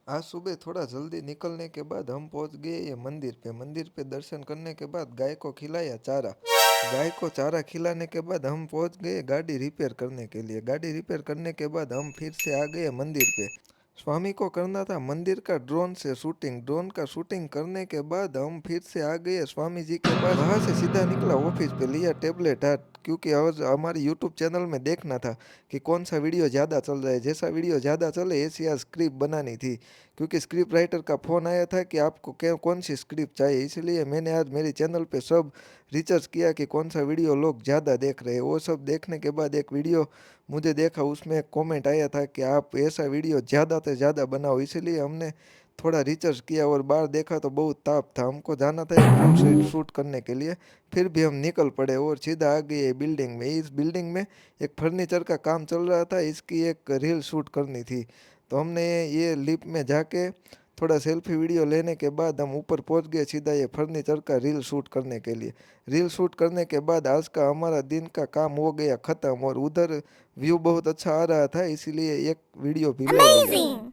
आज सुबह थोड़ा जल्दी निकलने के बाद हम पहुंच गए ये मंदिर पे। मंदिर पे दर्शन करने के बाद गाय को खिलाया चारा। गाय को चारा खिलाने के बाद हम पहुंच गए गाड़ी रिपेयर करने के लिए। गाड़ी रिपेयर करने के बाद हम फिर से आ गए मंदिर पे। स्वामी को करना था मंदिर का ड्रोन से शूटिंग। ड्रोन का शूटिंग करने के बाद हम फिर से आ गए स्वामी जी के पास। वहाँ से सीधा निकला ऑफिस पे, लिया टेबलेट हाथ, क्योंकि आज हमारे यूट्यूब चैनल में देखना था कि कौन सा वीडियो ज़्यादा चल रहा है। जैसा वीडियो ज़्यादा चले ऐसी आज स्क्रिप्ट बनानी थी, क्योंकि स्क्रिप्ट राइटर का फ़ोन आया था कि आपको क्या कौन सी स्क्रिप्ट चाहिए। इसलिए मैंने आज मेरे चैनल पे सब रिसर्च किया कि कौन सा वीडियो लोग ज़्यादा देख रहे हैं। वो सब देखने के बाद एक वीडियो मुझे देखा, उसमें एक कमेंट आया था कि आप ऐसा वीडियो ज़्यादा से ज़्यादा बनाओ। इसलिए हमने थोड़ा रिसर्च किया और बाहर देखा तो बहुत ताप था। हमको जाना था एक रील शूट करने के लिए, फिर भी हम निकल पड़े और सीधा आ गए बिल्डिंग में। इस बिल्डिंग में एक फर्नीचर का काम चल रहा था, इसकी एक रील शूट करनी थी। तो हमने ये लिफ्ट में जाके थोड़ा सेल्फी वीडियो लेने के बाद हम ऊपर पहुंच गए सीधा ये फर्नीचर का रील शूट करने के लिए। रील शूट करने के बाद आज का हमारा दिन का काम हो गया ख़त्म। और उधर व्यू बहुत अच्छा आ रहा था, इसीलिए एक वीडियो भी ले लिया।